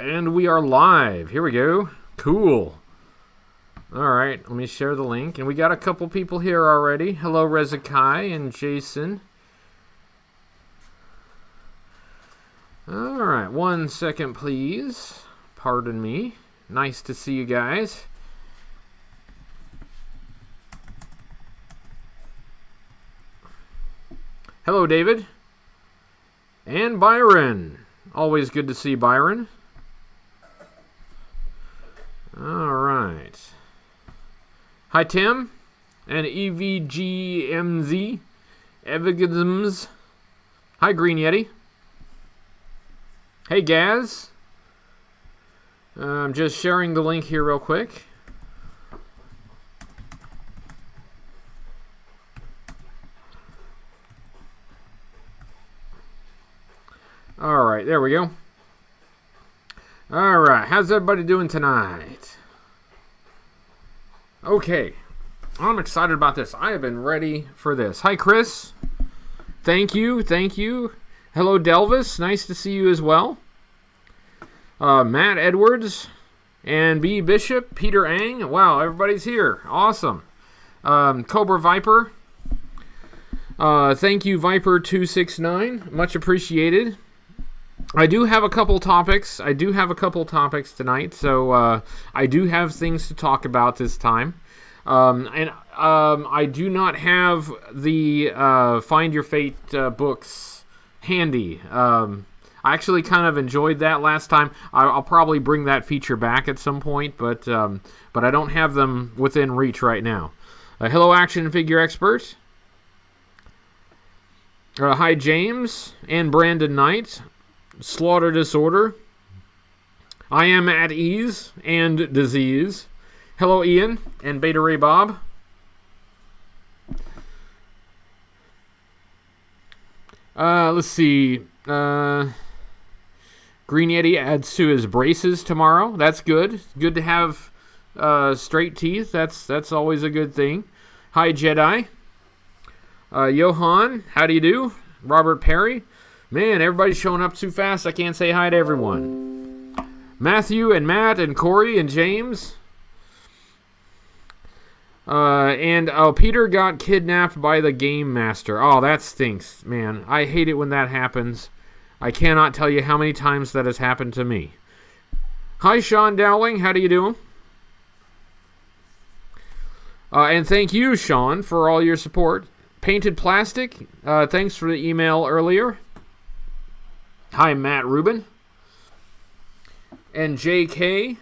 And we are live. Here we go. Cool. Alright, let me share the link. And we got a couple people here already. Hello, Rezakai and Jason. Alright, 1 second, please. Pardon me. Nice to see you guys. Hello, David. And Byron. Always good to see Byron. Alright. Hi, Tim. And EVGMZ. Evigisms. Hi, Green Yeti. Hey, Gaz. I'm just sharing the link here real quick. Alright, there we go. Alright, how's everybody doing tonight? Okay, I'm excited about this. I have been ready for this. Hi, Chris. Thank you, thank you. Hello, Delvis. Nice to see you as well. Matt Edwards and B. Bishop, Peter Ang. Wow, everybody's here. Awesome. Cobra Viper. Thank you, Viper269. Much appreciated. I do have a couple topics. Tonight, so I do have things to talk about this time. I do not have the Find Your Fate books handy. I actually kind of enjoyed that last time. I'll probably bring that feature back at some point, but I don't have them within reach right now. Hello, Action Figure Expert. Hi, James and Brandon Knight. Slaughter Disorder. I Am at Ease and Disease. Hello, Ian and Beta Ray Bob. Let's see. Green Yeti adds to his braces tomorrow. That's good. Good to have straight teeth. That's always a good thing. Hi, Jedi. Johan, how do you do? Robert Perry. Man, everybody's showing up too fast. I can't say hi to everyone. Matthew and Matt and Corey and James. Peter got kidnapped by the Game Master. Oh, that stinks, man. I hate it when that happens. I cannot tell you how many times that has happened to me. Hi, Sean Dowling. How do you do? And thank you, Sean, for all your support. Painted Plastic. Thanks for the email earlier. Hi, Matt Rubin. And JK.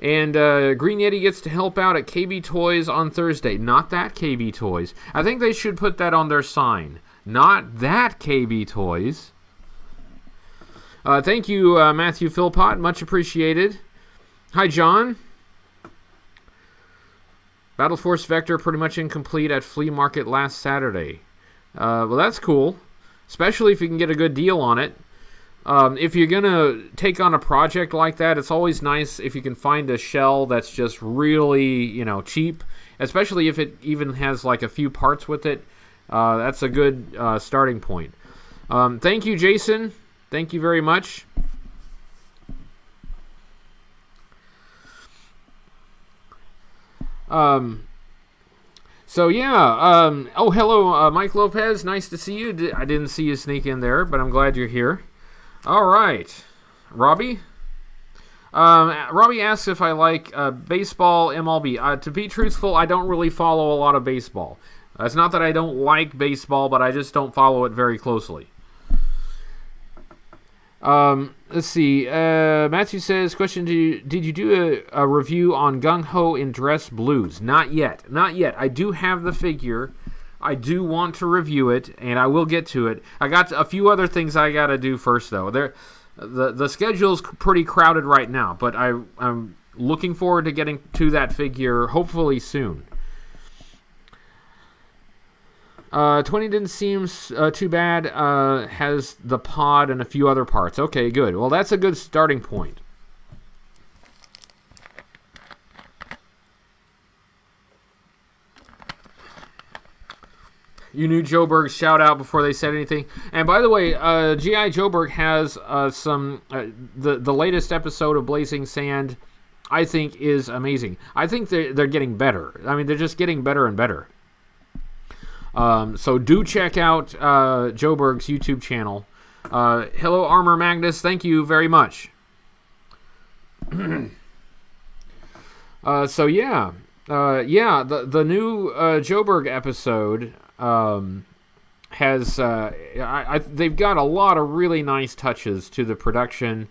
And Green Yeti gets to help out at KB Toys on Thursday. Not that KB Toys. I think they should put that on their sign. Not that KB Toys. Thank you, Matthew Philpott. Much appreciated. Hi, John. Battle Force Vector pretty much incomplete at Flea Market last Saturday. Well, that's cool. Especially if you can get a good deal on it. If you're going to take on a project like that, it's always nice if you can find a shell that's just really, cheap. Especially if it even has like a few parts with it. That's a good starting point. Thank you, Jason. Thank you very much. Hello, Mike Lopez. Nice to see you. I didn't see you sneak in there, but I'm glad you're here. All right. Robbie? Robbie asks if I like baseball MLB. To be truthful, I don't really follow a lot of baseball. It's not that I don't like baseball, but I just don't follow it very closely. Let's see. Matthew says, question, did you do a review on Gung Ho in Dress Blues? Not yet. I do have the figure. I do want to review it, and I will get to it. I got a few other things I got to do first, though. The schedule's pretty crowded right now, but I'm looking forward to getting to that figure hopefully soon. 20 didn't seem too bad. Has the pod and a few other parts. Okay, good. Well, that's a good starting point. You knew Joburg's shout out before they said anything. And by the way, G.I. Joburg has the latest episode of Blazing Sand, I think, is amazing. I think they're getting better. I mean, they're just getting better and better. So do check out Joburg's YouTube channel. Hello, Armor Magnus. Thank you very much. So yeah, the new Joburg episode has they've got a lot of really nice touches to the production,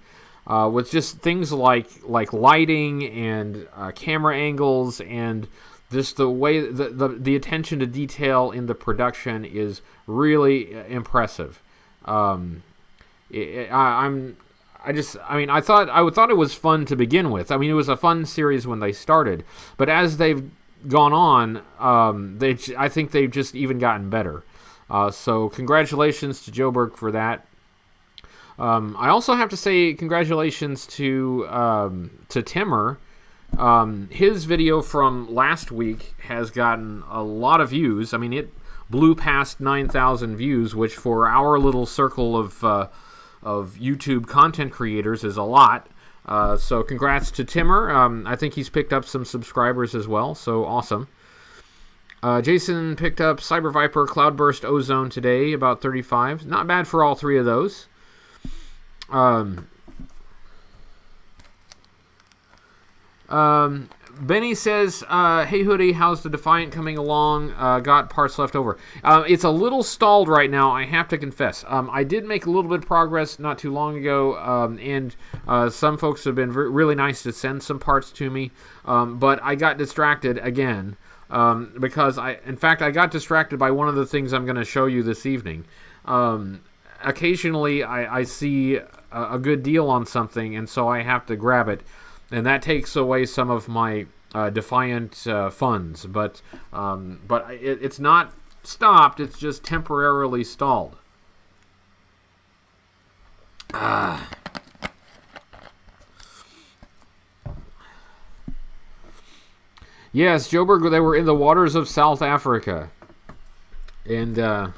with just things like lighting and camera angles, and just the way the attention to detail in the production is really impressive. I thought it was fun to begin with. I mean, it was a fun series when they started, but as they've gone on, I think they've just even gotten better. So congratulations to Joburg for that. I also have to say congratulations to Timmer. His video from last week has gotten a lot of views. I mean, it blew past 9,000 views, which for our little circle of YouTube content creators is a lot. So congrats to Timmer. I think he's picked up some subscribers as well, so awesome. Jason picked up Cyber Viper, Cloudburst, Ozone today, about 35. Not bad for all three of those. Benny says, hey Hoodie, how's the Defiant coming along? Got parts left over. It's a little stalled right now, I have to confess. I did make a little bit of progress not too long ago, and some folks have been really nice to send some parts to me, but I got distracted again, because I got distracted by one of the things I'm going to show you this evening. Occasionally I see a good deal on something, and so I have to grab it. And that takes away some of my Defiant funds, but it's not stopped. It's just temporarily stalled. Yes, Joburg. They were in the waters of South Africa, and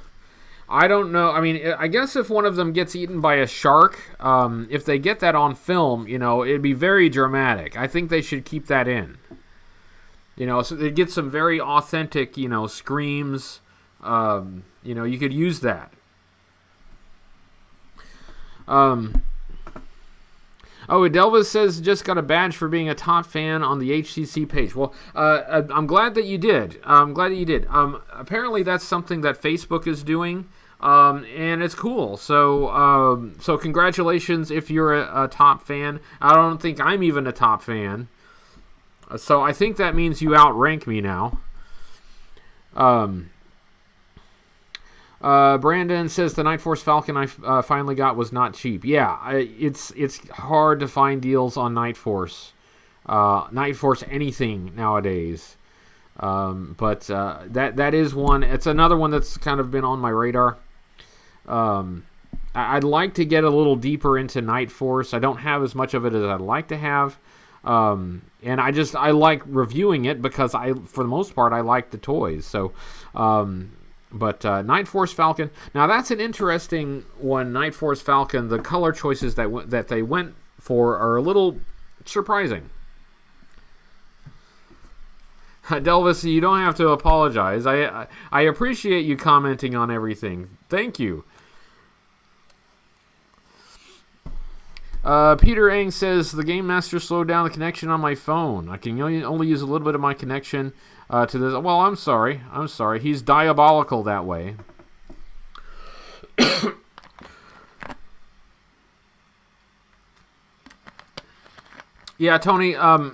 I don't know. I mean, I guess if one of them gets eaten by a shark, if they get that on film, it'd be very dramatic. I think they should keep that in. So they get some very authentic, screams. You could use that. Adelvis says just got a badge for being a top fan on the HCC page. Well, I'm glad that you did. Apparently that's something that Facebook is doing. And it's cool. So congratulations if you're a top fan. I don't think I'm even a top fan. So I think that means you outrank me now. Brandon says the Night Force Falcon I finally got was not cheap. Yeah, it's hard to find deals on Night Force. Night Force anything nowadays. But that is one. It's another one that's kind of been on my radar. I'd like to get a little deeper into Night Force. I don't have as much of it as I'd like to have. And I like reviewing it because for the most part, I like the toys. So, but Night Force Falcon. Now that's an interesting one. Night Force Falcon. The color choices that they went for are a little surprising. Delvis, you don't have to apologize. I appreciate you commenting on everything. Thank you. Peter Ang says, the Game Master slowed down the connection on my phone. I can only use a little bit of my connection to this. Well, I'm sorry. He's diabolical that way. Yeah, Tony, I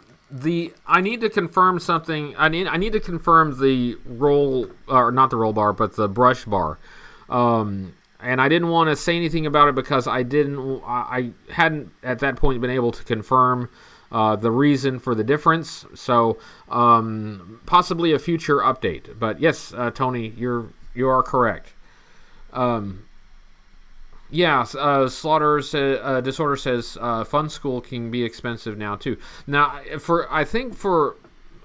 need to confirm something. I need to confirm the not the roll bar, but the brush bar. And I didn't want to say anything about it because I hadn't at that point been able to confirm the reason for the difference. So possibly a future update. But yes, Tony, you are correct. Disorder says Fun School can be expensive now too. Now, I think for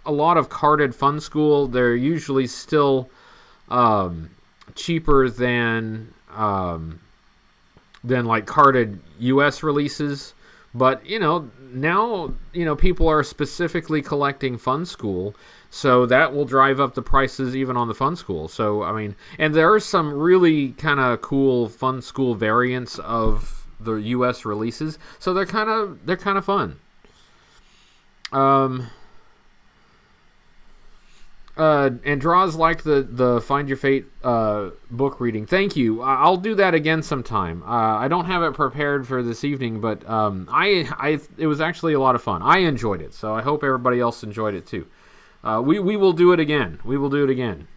a lot of carded Fun School, they're usually still cheaper than like carded U.S. releases. But, now, people are specifically collecting Fun School, so that will drive up the prices even on the Fun School. So, and there are some really kind of cool Fun School variants of the U.S. releases, so they're kind of fun. And Draws like the Find Your Fate book reading. Thank you. I'll do that again sometime. I don't have it prepared for this evening, but it was actually a lot of fun. I enjoyed it, so I hope everybody else enjoyed it too. We will do it again. We will do it again.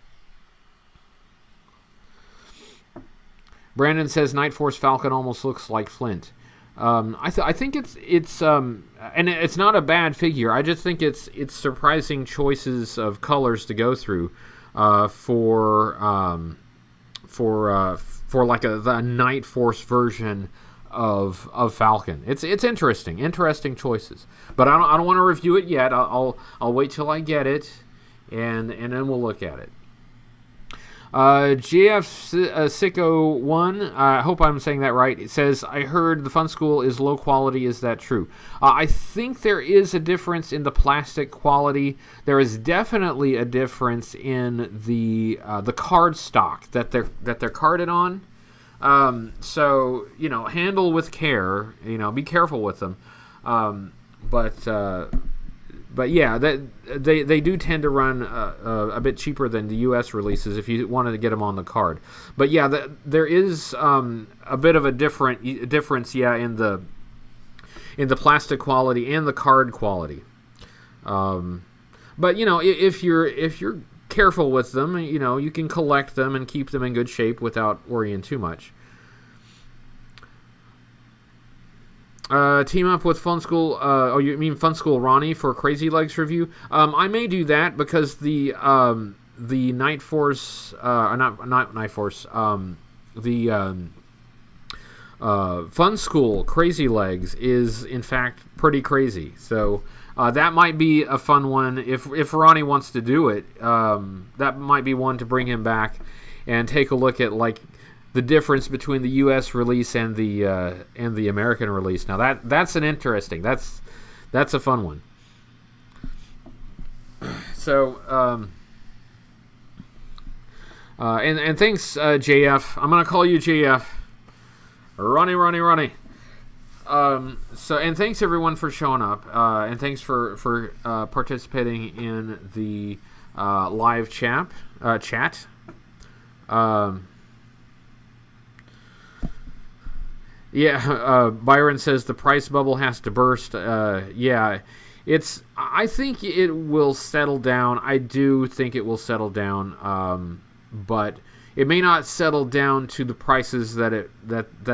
Brandon says Night Force Falcon almost looks like Flint. I think it's and it's not a bad figure. I just think it's surprising choices of colors to go through for like the Night Force version of Falcon. It's interesting choices. But I don't want to review it yet. I'll wait till I get it, and then we'll look at it. GF Sicko 1, I hope I'm saying that right. It says, I heard the Fun School is low quality. Is that true? I think there is a difference in the plastic quality. There is definitely a difference in the card stock that they're carded on. So, handle with care. Be careful with them. But yeah, they do tend to run a bit cheaper than the U.S. releases if you wanted to get them on the card. But yeah, there is a bit of a difference, yeah, in the plastic quality and the card quality. But if you're careful with them, you can collect them and keep them in good shape without worrying too much. Team up with Fun School. Oh, you mean Fun School Ronnie for Crazy Legs review? I may do that because the Night Force, not Night Force. The Fun School Crazy Legs is in fact pretty crazy. So that might be a fun one if Ronnie wants to do it. That might be one to bring him back and take a look at like the difference between the U.S. release and the American release. Now that's an interesting. That's a fun one. So and thanks JF. I'm gonna call you JF. Ronnie. So and thanks everyone for showing up. And thanks for participating in the live chat. Yeah, Byron says the price bubble has to burst. Yeah, I think it will settle down. I do think it will settle down, but it may not settle down to the prices that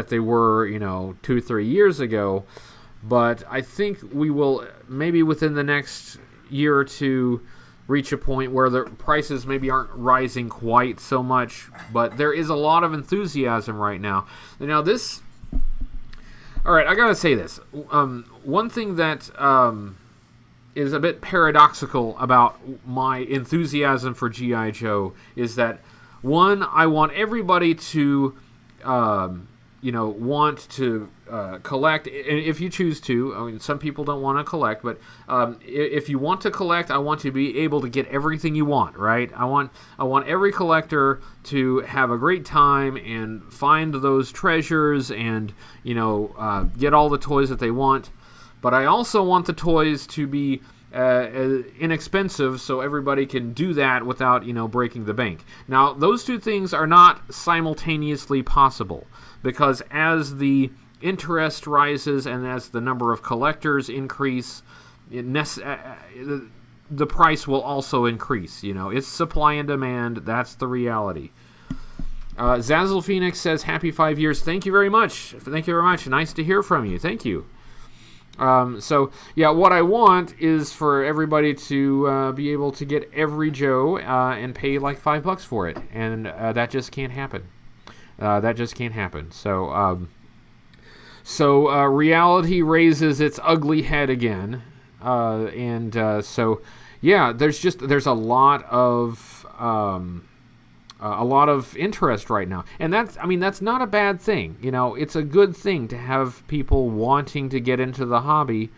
they were, 2-3 years ago. But I think we will maybe within the next year or two reach a point where the prices maybe aren't rising quite so much. But there is a lot of enthusiasm right now. Now this. All right, I gotta say this. One thing that is a bit paradoxical about my enthusiasm for G.I. Joe is that, one, I want everybody to, want to collect, if you choose to. I mean, some people don't want to collect, but if you want to collect, I want you to be able to get everything you want, right? I want every collector to have a great time and find those treasures and, get all the toys that they want. But I also want the toys to be inexpensive so everybody can do that without, breaking the bank. Now, those two things are not simultaneously possible because as the interest rises and as the number of collectors increase, the price will also increase. It's supply and demand. That's the reality. Zazzle Phoenix says, happy 5 years. Thank you very much. Nice to hear from you. Thank you. So, yeah, what I want is for everybody to be able to get every Joe and pay like $5 for it. And that just can't happen. So reality raises its ugly head again. So, yeah, there's a lot of a lot of interest right now, and that's not a bad thing. It's a good thing to have people wanting to get into the hobby,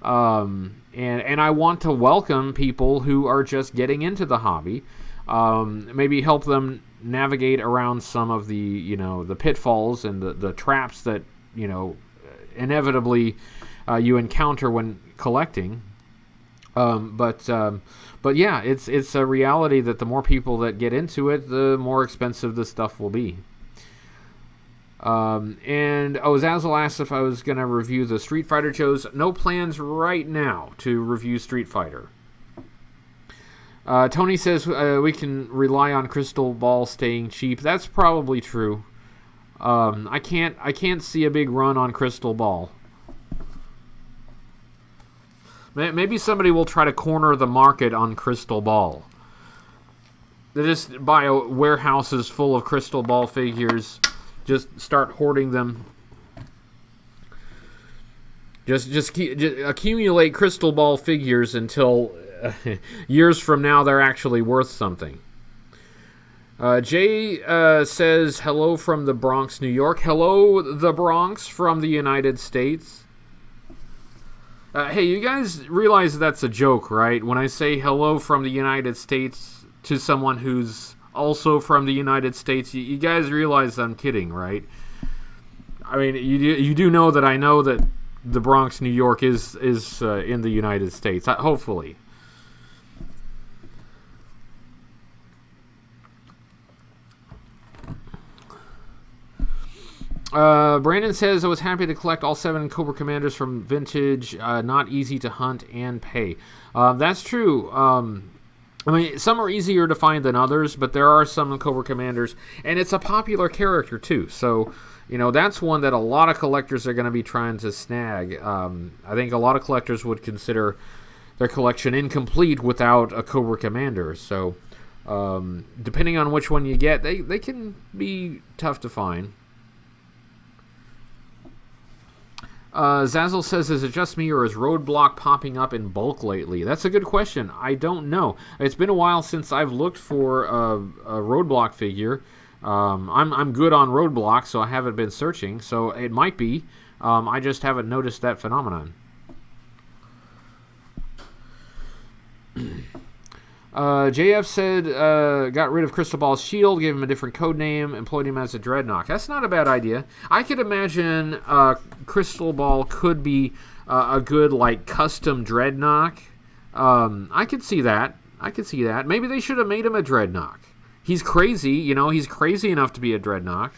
and I want to welcome people who are just getting into the hobby, maybe help them navigate around some of the the pitfalls and the traps that inevitably you encounter when collecting. But yeah, it's a reality that the more people that get into it, the more expensive the stuff will be. And Zazzle asked if I was going to review the Street Fighter shows. No plans right now to review Street Fighter. Tony says we can rely on Crystal Ball staying cheap. That's probably true. I can't see a big run on Crystal Ball. Maybe somebody will try to corner the market on Crystal Ball. They just buy warehouses full of Crystal Ball figures, just start hoarding them. Just accumulate Crystal Ball figures until years from now they're actually worth something. Jay says, hello from the Bronx, New York. Hello, the Bronx from the United States. Hey, you guys realize that's a joke, right? When I say hello from the United States to someone who's also from the United States, you guys realize I'm kidding, right? I mean, you do know that I know that the Bronx, New York is in the United States, hopefully. Brandon says, I was happy to collect all 7 Cobra Commanders from Vintage. Not easy to hunt and pay. That's true. I mean, some are easier to find than others, but there are some Cobra Commanders, and it's a popular character too. So, that's one that a lot of collectors are going to be trying to snag. I think a lot of collectors would consider their collection incomplete without a Cobra Commander. So, depending on which one you get, they can be tough to find. Zazzle says, is it just me or is Roadblock popping up in bulk lately? That's a good question. I don't know. It's been a while since I've looked for a Roadblock figure. I'm good on Roadblock, so I haven't been searching. So it might be. I just haven't noticed that phenomenon. JF said, got rid of Crystal Ball's shield, gave him a different code name, employed him as a Dreadnought. That's not a bad idea. I could imagine Crystal Ball could be a good, custom Dreadnought. I could see that. Maybe they should have made him a Dreadnought. He's crazy, he's crazy enough to be a Dreadnought.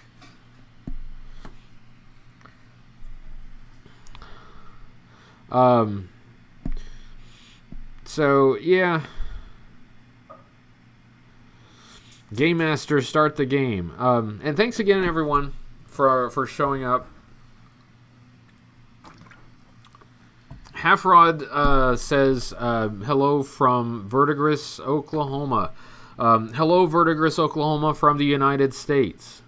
So, yeah. Game Master, start the game. And thanks again, everyone, for showing up. Halfrod says, hello from Verdigris, Oklahoma. Hello, Verdigris, Oklahoma from the United States.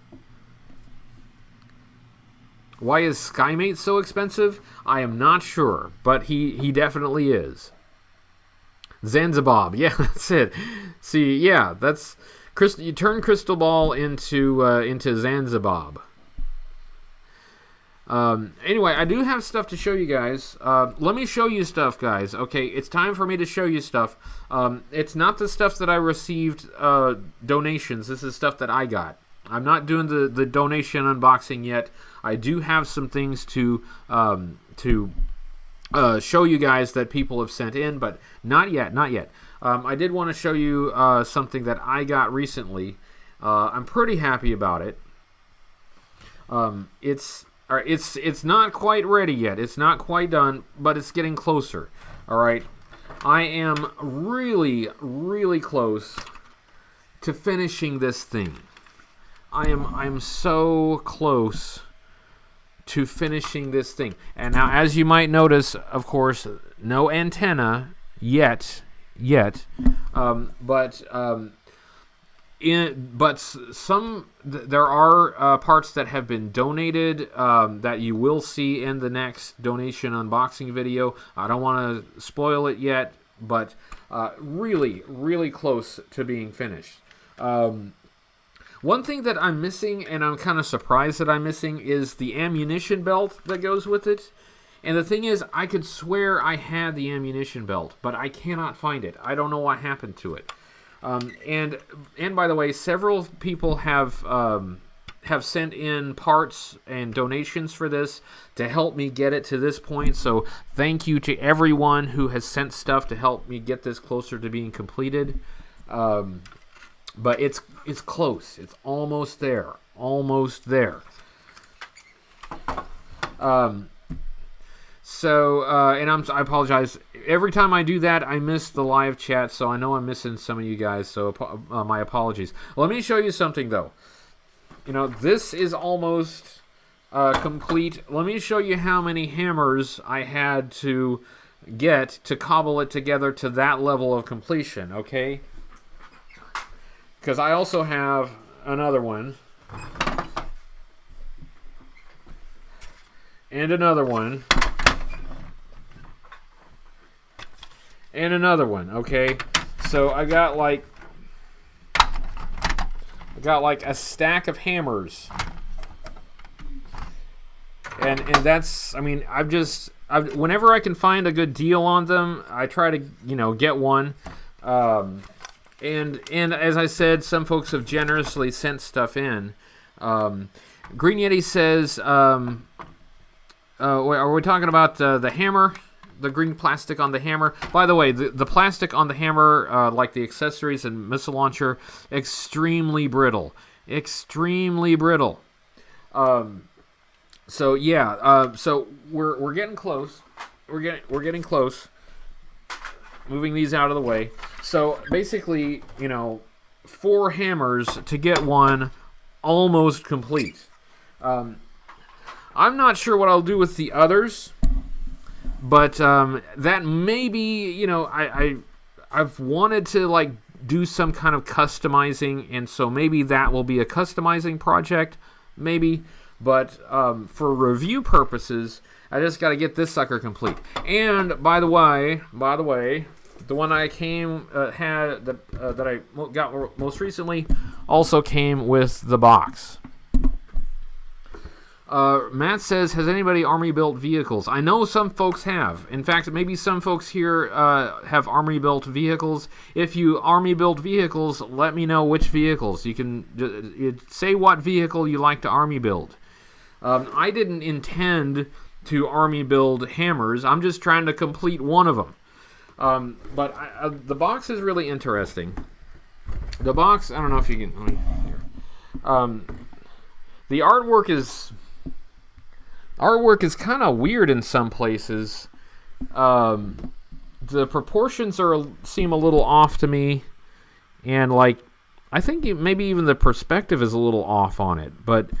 Why is Skymate so expensive? I am not sure, but he definitely is. Zanzibar, yeah, that's it. See, yeah, that's... You turn Crystal Ball into Zanzibar. Anyway, I do have stuff to show you guys. Let me show you stuff, guys. Okay, it's time for me to show you stuff. It's not the stuff that I received donations. This is stuff that I got. I'm not doing the donation unboxing yet. I do have some things to show you guys that people have sent in, but not yet. I did want to show you something that I got recently. I'm pretty happy about it. It's not quite ready yet. It's not quite done, but it's getting closer. All right, I am really, really close to finishing this thing. I'm so close to finishing this thing. And now, as you might notice, of course, no antenna yet. But there are parts that have been donated that you will see in the next donation unboxing video. I don't want to spoil it yet, but really, really close to being finished. One thing that I'm missing, and I'm kind of surprised that I'm missing, is the ammunition belt that goes with it. And the thing is, I could swear I had the ammunition belt, but I cannot find it. I don't know what happened to it. And by the way, several people have sent in parts and donations for this to help me get it to this point. So thank you to everyone who has sent stuff to help me get this closer to being completed. But it's close. It's almost there. Almost there. I apologize. Every time I do that, I miss the live chat, so I know I'm missing some of you guys, so my apologies. Let me show you something, though. This is almost complete. Let me show you how many hammers I had to get to cobble it together to that level of completion, okay? Because I also have another one. And another one. And another one, okay? So I got like a stack of hammers. And that's, I mean, whenever I can find a good deal on them, I try to, get one. And as I said, some folks have generously sent stuff in. Green Yeti says, are we talking about the hammer? The green plastic on the hammer. By the way, the plastic on the hammer, like the accessories and missile launcher, extremely brittle. Extremely brittle. So yeah. So we're getting close. We're getting close. Moving these out of the way. So basically, 4 hammers to get one almost complete. I'm not sure what I'll do with the others. But that may be, I've wanted to do some kind of customizing, and so maybe that will be a customizing project, maybe. But for review purposes, I just got to get this sucker complete. And by the way, the one I that I got most recently also came with the box. Matt says, has anybody Army-built vehicles? I know some folks have. In fact, maybe some folks here have Army-built vehicles. If you Army-built vehicles, let me know which vehicles. You can say what vehicle you like to Army-build. I didn't intend to Army-build hammers. I'm just trying to complete one of them. But the box is really interesting. The box, I don't know if you can... Let me, here. The artwork is kind of weird in some places. The proportions seem a little off to me, and I think maybe even the perspective is a little off on it. But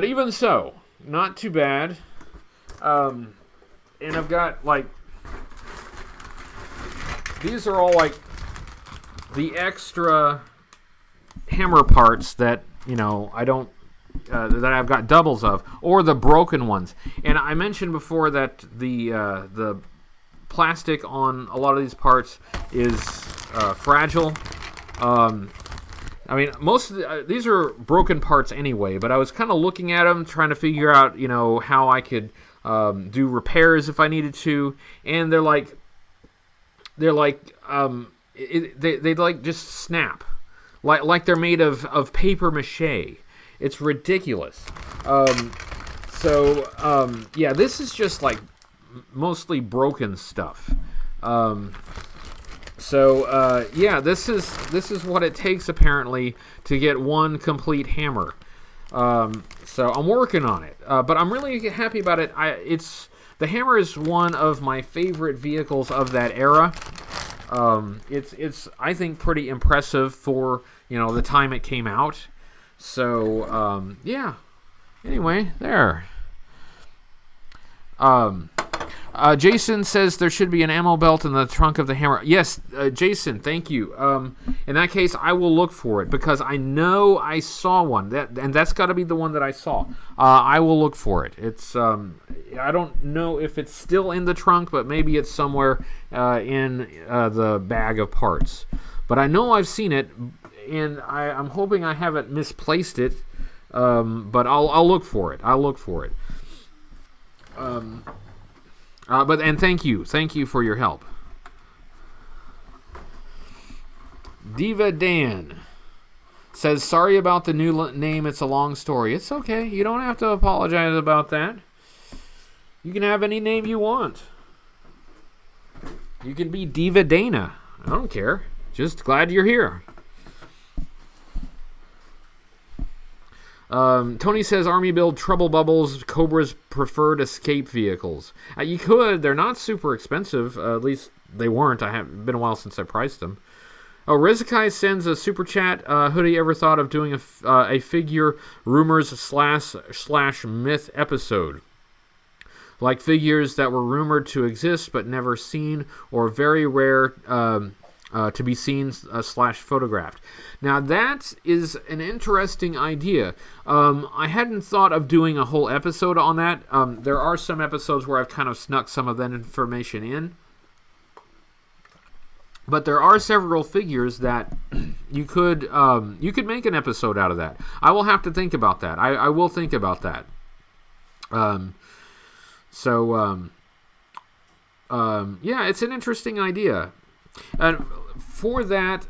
even so, not too bad. And I've got these are all the extra hammer parts that I don't. That I've got doubles of, or the broken ones. And I mentioned before that the plastic on a lot of these parts is fragile. I mean, most of these are broken parts anyway, but I was kind of looking at them, trying to figure out, how I could do repairs if I needed to. And they just snap, like they're made of paper mache. It's ridiculous. Yeah, this is just mostly broken stuff. Yeah, this is what it takes apparently to get one complete hammer. So I'm working on it, but I'm really happy about it. The hammer is one of my favorite vehicles of that era. It's I think pretty impressive for the time it came out. So, yeah. Anyway, there. Jason says there should be an ammo belt in the trunk of the hammer. Yes, Jason, thank you. In that case, I will look for it because I know I saw one. And that's got to be the one that I saw. I will look for it. It's I don't know if it's still in the trunk, but maybe it's somewhere in the bag of parts. But I know I've seen it. and I'm hoping I haven't misplaced it, but I'll look for it. But thank you for your help. Diva Dan says, sorry about the new name. It's a long story. It's okay. You don't have to apologize about that. You can have any name you want. You can be Diva Dana. I don't care. Just glad you're here. Tony says, Army build Trouble Bubbles, Cobra's preferred escape vehicles. You could. They're not super expensive. At least they weren't. Been a while since I priced them. Oh, Rizakai sends a super chat. Hoodie, ever thought of doing a figure rumors slash myth episode? Like figures that were rumored to exist but never seen, or very rare to be seen slash photographed. Now that is an interesting idea. I hadn't thought of doing a whole episode on that. There are some episodes where I've kind of snuck some of that information in. But there are several figures that you could make an episode out of that. I will have to think about that. I will think about that. Yeah, it's an interesting idea. And for that,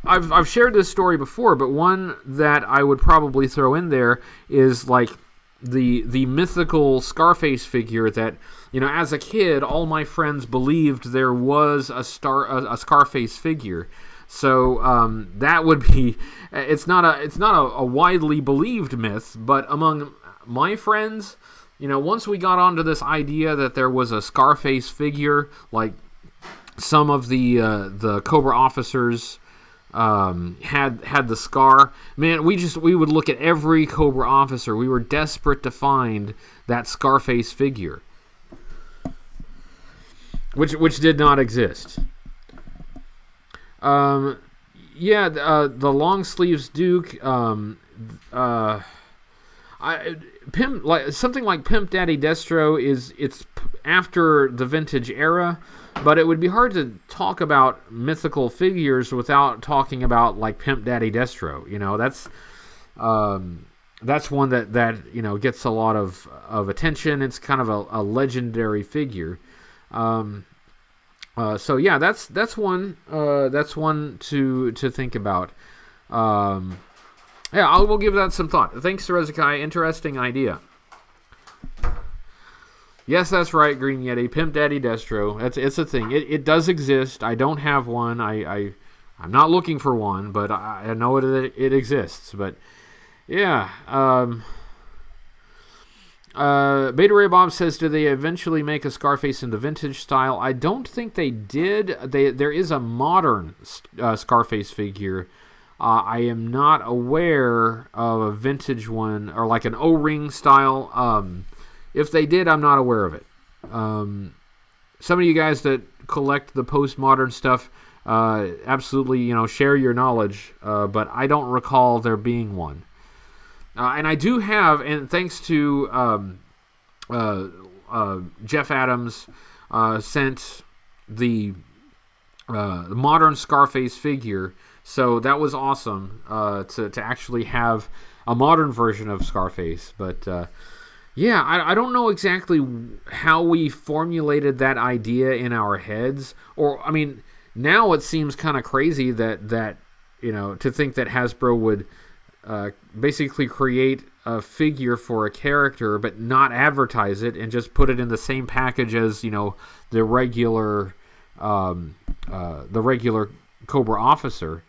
I've shared this story before, but one that I would probably throw in there is like the mythical Scarface figure that, as a kid, all my friends believed there was a Scarface figure. So that would be. It's not a widely believed myth, but among my friends, once we got onto this idea that there was a Scarface figure, like some of the Cobra officers had the scar. Man, we would look at every Cobra officer. We were desperate to find that Scarface figure, which did not exist. The long sleeves Duke. Pimp, like something like Pimp Daddy Destro it's after the vintage era, but it would be hard to talk about mythical figures without talking about like Pimp Daddy Destro. That's one that gets a lot of attention. It's kind of a legendary figure. So yeah, that's one to think about. Yeah, I will give that some thought. Thanks to Rezakai. Interesting idea. Yes, that's right, Green Yeti. Pimp Daddy Destro. It's a thing. It does exist. I don't have one. I'm not looking for one, but I know it exists. But yeah. Beta Ray Bob says, do they eventually make a Scarface in the vintage style? I don't think they did. There is a modern Scarface figure. I am not aware of a vintage one or like an O-ring style. If they did, I'm not aware of it. Some of you guys that collect the postmodern stuff, absolutely, share your knowledge. But I don't recall there being one. And I do have, and thanks to Jeff Adams, sent the modern Scarface figure. So that was awesome to actually have a modern version of Scarface. But yeah, I don't know exactly how we formulated that idea in our heads. Or, now it seems kind of crazy that to think that Hasbro would basically create a figure for a character but not advertise it and just put it in the same package as, the regular Cobra officer.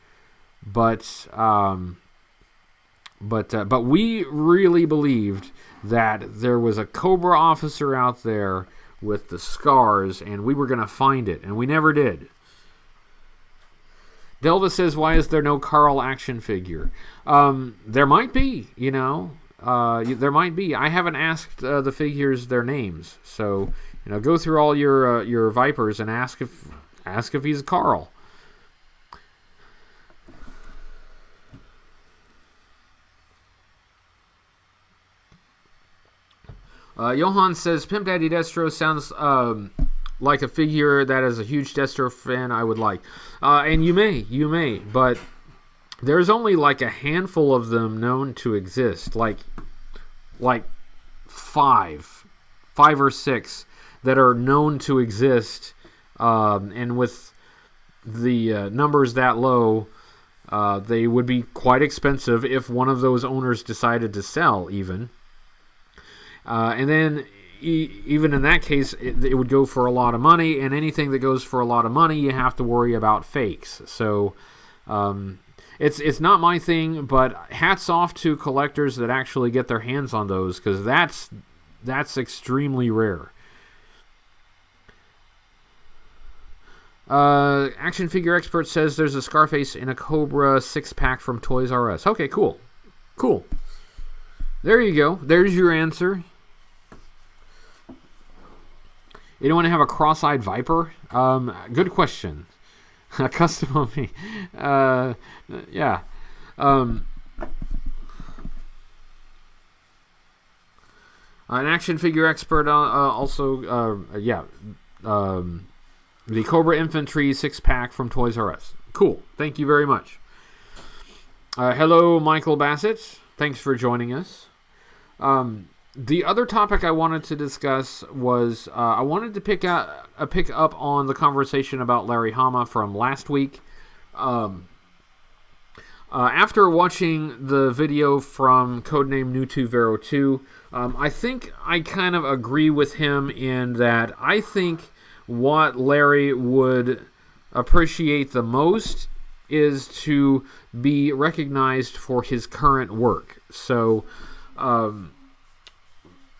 But we really believed that there was a Cobra officer out there with the scars, and we were going to find it, and we never did. Delva says, why is there no Carl action figure? There might be, there might be. I haven't asked the figures their names, so go through all your Vipers and ask if he's Carl. Johan says, Pimp Daddy Destro sounds like a figure that is a huge Destro fan, I would like. And you may, but there's only like a handful of them known to exist, like five or six that are known to exist, and with the numbers that low, they would be quite expensive if one of those owners decided to sell, even. And then even in that case, it would go for a lot of money, and anything that goes for a lot of money, you have to worry about fakes. So it's not my thing, but hats off to collectors that actually get their hands on those, because that's extremely rare. Action Figure Expert says there's a Scarface in a Cobra 6-pack from Toys R Us. Okay, cool. There you go. There's your answer. Anyone have a cross-eyed Viper? Good question. Custom on me. Yeah. An Action Figure Expert also, the Cobra Infantry 6-pack from Toys R Us. Cool. Thank you very much. Hello, Michael Bassett. Thanks for joining us. The other topic I wanted to discuss was I wanted to pick up on the conversation about Larry Hama from last week. After watching the video from Codename New2Vero2, I think I kind of agree with him in that I think what Larry would appreciate the most is to be recognized for his current work. So,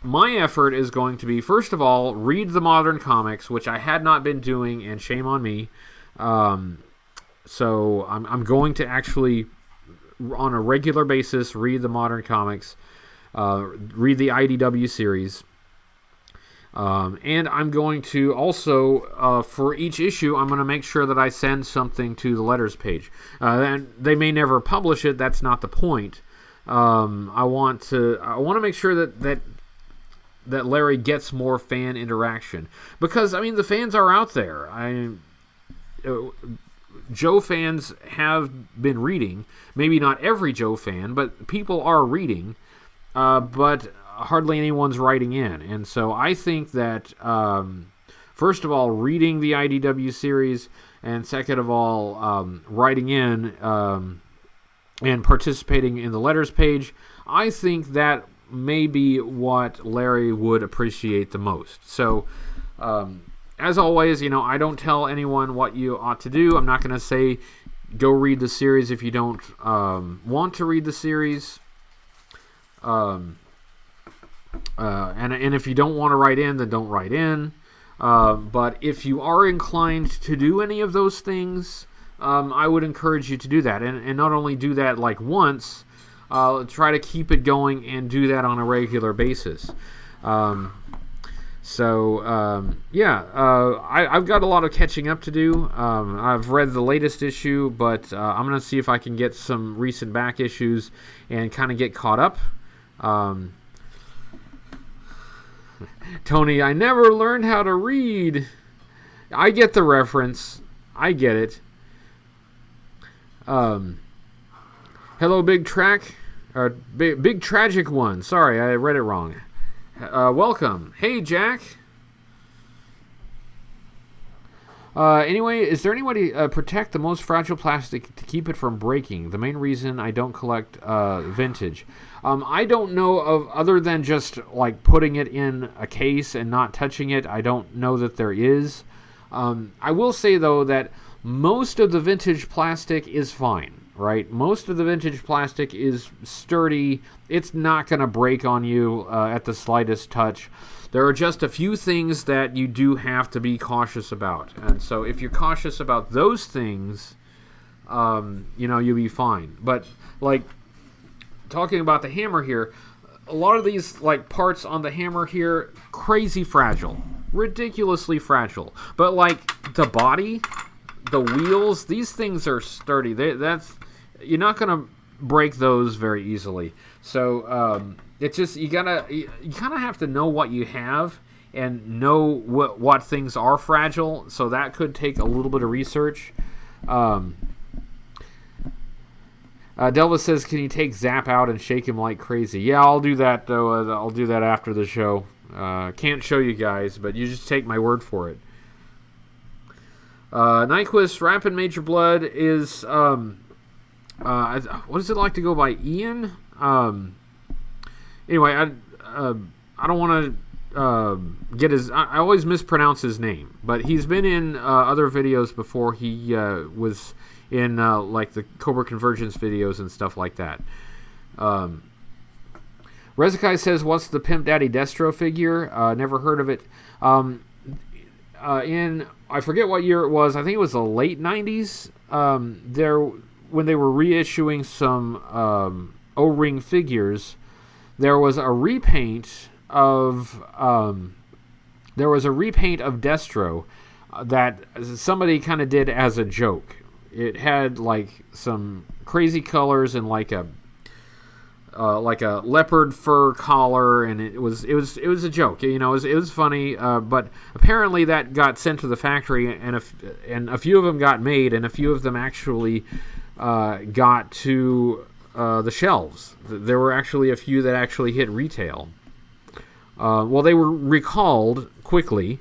my effort is going to be, first of all, read the modern comics, which I had not been doing, and shame on me. So I'm going to actually, on a regular basis, read the modern comics, read the IDW series. And I'm going to also, for each issue, I'm going to make sure that I send something to the letters page. And they may never publish it. That's not the point. I want to make sure that Larry gets more fan interaction, because I mean the fans are out there. Joe fans have been reading. Maybe not every Joe fan, but people are reading. But hardly anyone's writing in, and so I think that first of all, reading the IDW series, and second of all, writing in and participating in the letters page, I think that may be what Larry would appreciate the most. So, as always, I don't tell anyone what you ought to do. I'm not going to say go read the series if you don't want to read the series. And if you don't want to write in, then don't write in. But if you are inclined to do any of those things, I would encourage you to do that. And not only do that like once, try to keep it going and do that on a regular basis. I've got a lot of catching up to do. I've read the latest issue, but I'm going to see if I can get some recent back issues and kind of get caught up. Tony, I never learned how to read. I get the reference. I get it. Hello, Big Track. Or big Tragic One. Sorry, I read it wrong. Welcome. Hey, Jack. Anyway, is there any way to protect the most fragile plastic to keep it from breaking? The main reason I don't collect vintage. I don't know of, other than just like putting it in a case and not touching it, I don't know that there is. I will say, though, that most of the vintage plastic is fine. Right? Most of the vintage plastic is sturdy. It's not going to break on you at the slightest touch. There are just a few things that you do have to be cautious about. And so if you're cautious about those things, you'll be fine. But, like, talking about the hammer here, a lot of these, like, parts on the hammer here, crazy fragile. Ridiculously fragile. But, like, the body, the wheels, these things are sturdy. You're not going to break those very easily. So it's just you kind of have to know what you have and know what things are fragile. So that could take a little bit of research. Delva says, can you take Zap out and shake him like crazy? Yeah, I'll do that, though. I'll do that after the show. Can't show you guys, but you just take my word for it. Nyquist, Rapid Major Blood is... what does it like to go by? Ian? Anyway, I don't want to get his... I always mispronounce his name, but he's been in other videos before. He was... in like the Cobra Convergence videos and stuff like that. Rezakai says, what's the Pimp Daddy Destro figure? Never heard of it. In, I forget what year it was, I think it was the late 90s, when they were reissuing some O-ring figures, there was a repaint of Destro that somebody kind of did as a joke. It had like some crazy colors and like a leopard fur collar, and it was a joke. You know, it was funny. But apparently that got sent to the factory, and a few of them got made, and a few of them actually got to the shelves. There were actually a few that actually hit retail. Well, they were recalled quickly.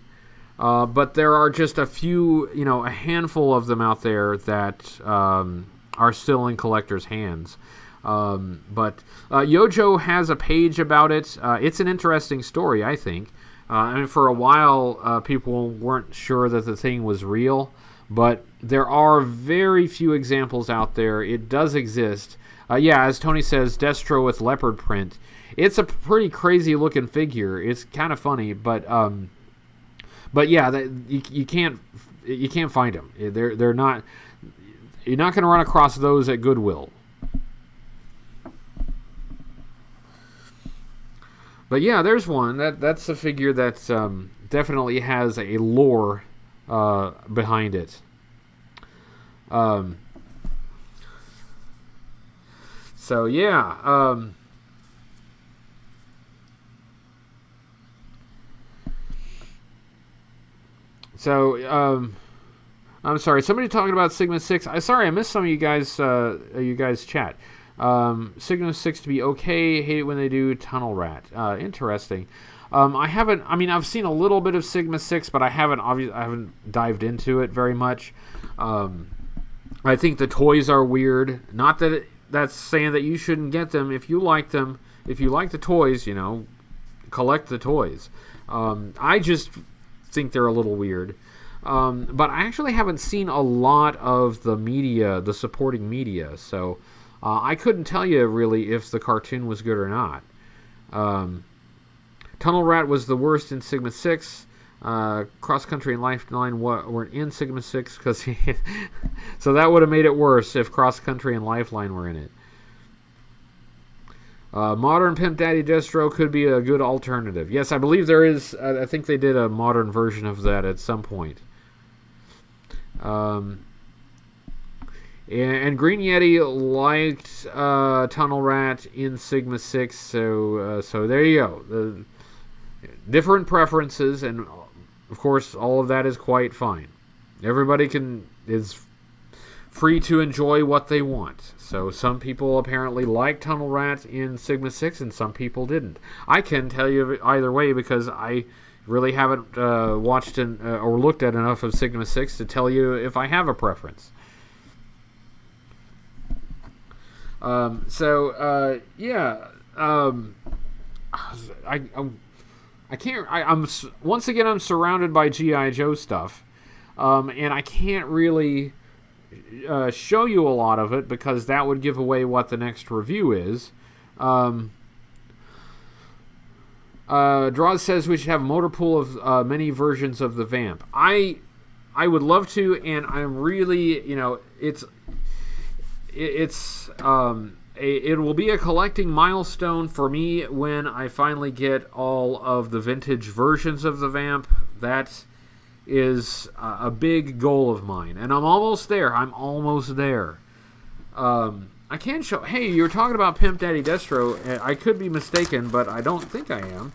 But there are just a few, a handful of them out there that are still in collectors' hands. But Yojo has a page about it. It's an interesting story, I think. I mean, for a while, people weren't sure that the thing was real, but there are very few examples out there. It does exist. Yeah, as Tony says, Destro with leopard print. It's a pretty crazy-looking figure. It's kind of funny, but yeah, you can't find them. They're not. You're not going to run across those at Goodwill. But yeah, there's one. That's a figure that definitely has a lore behind it. So yeah. So, I'm sorry. Somebody talking about Sigma 6. Sorry, I missed some of you guys chat. Sigma 6 to be okay. Hate it when they do Tunnel Rat. Interesting. I've seen a little bit of Sigma 6, but I haven't dived into it very much. I think the toys are weird. Not that that's saying that you shouldn't get them. If you like them, if you like the toys, collect the toys. I just think they're a little weird. But I actually haven't seen a lot of the media, the supporting media, so I couldn't tell you really if the cartoon was good or not. Tunnel Rat was the worst in Sigma 6. Cross Country and Lifeline weren't in Sigma 6, cause so that would have made it worse if Cross Country and Lifeline were in it. Modern Pimp Daddy Destro could be a good alternative. Yes, I believe there is. I think they did a modern version of that at some point. And Green Yeti liked Tunnel Rat in Sigma 6, so there you go. Different preferences, and of course, all of that is quite fine. Everybody is free to enjoy what they want. So some people apparently like Tunnel Rat in Sigma 6 and some people didn't. I can tell you either way because I really haven't watched or looked at enough of Sigma 6 to tell you if I have a preference. Once again, I'm surrounded by G.I. Joe stuff, and I can't really show you a lot of it because that would give away what the next review is. Draws says we should have a motor pool of many versions of the Vamp. I would love to, and I'm really, it will be a collecting milestone for me when I finally get all of the vintage versions of the Vamp. That is a big goal of mine, and I'm almost there. I can show... Hey, you were talking about Pimp Daddy Destro. I could be mistaken, but I don't think I am.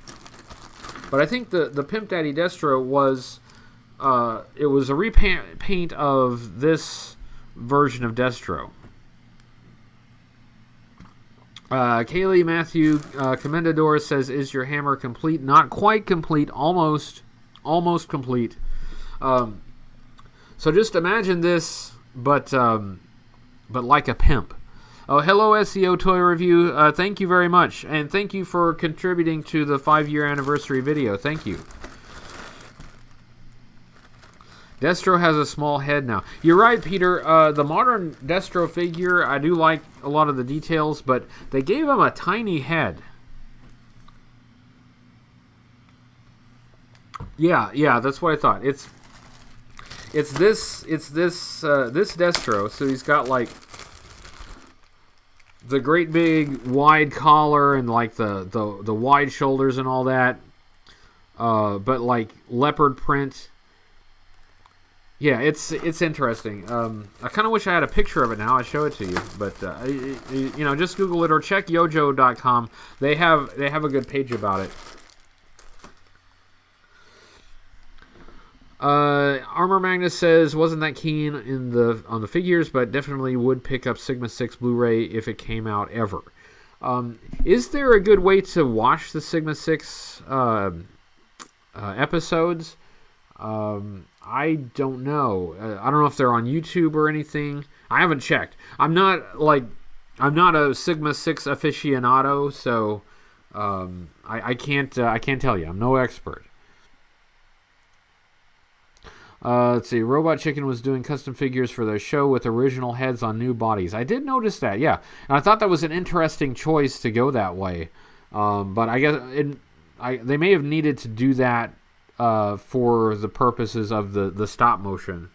But I think the Pimp Daddy Destro was it was a repaint of this version of Destro. Kaylee Matthew Commendador says, "Is your hammer complete?" Not quite complete, almost complete. So just imagine this, but like a pimp. Oh, hello SEO Toy Review. Thank you very much, and thank you for contributing to the 5-year anniversary video. Thank you. Destro has a small head now. You're right, Peter. The modern Destro figure, I do like a lot of the details, but they gave him a tiny head. Yeah, that's what I thought. It's this Destro. So he's got like the great big wide collar and like the wide shoulders and all that, but like leopard print. Yeah, it's interesting. I kind of wish I had a picture of it now. I'd show it to you, but just Google it or check yojo.com. They have a good page about it. Armor Magnus says, wasn't that keen on the figures, but definitely would pick up Sigma 6 Blu-ray if it came out ever. Is there a good way to watch the Sigma 6 episodes? I don't know. I don't know if they're on YouTube or anything. I haven't checked. I'm not a Sigma 6 aficionado, so I can't tell you. I'm no expert. Let's see. Robot Chicken was doing custom figures for their show with original heads on new bodies. I did notice that, yeah. And I thought that was an interesting choice to go that way. But I guess they may have needed to do that for the purposes of the stop motion.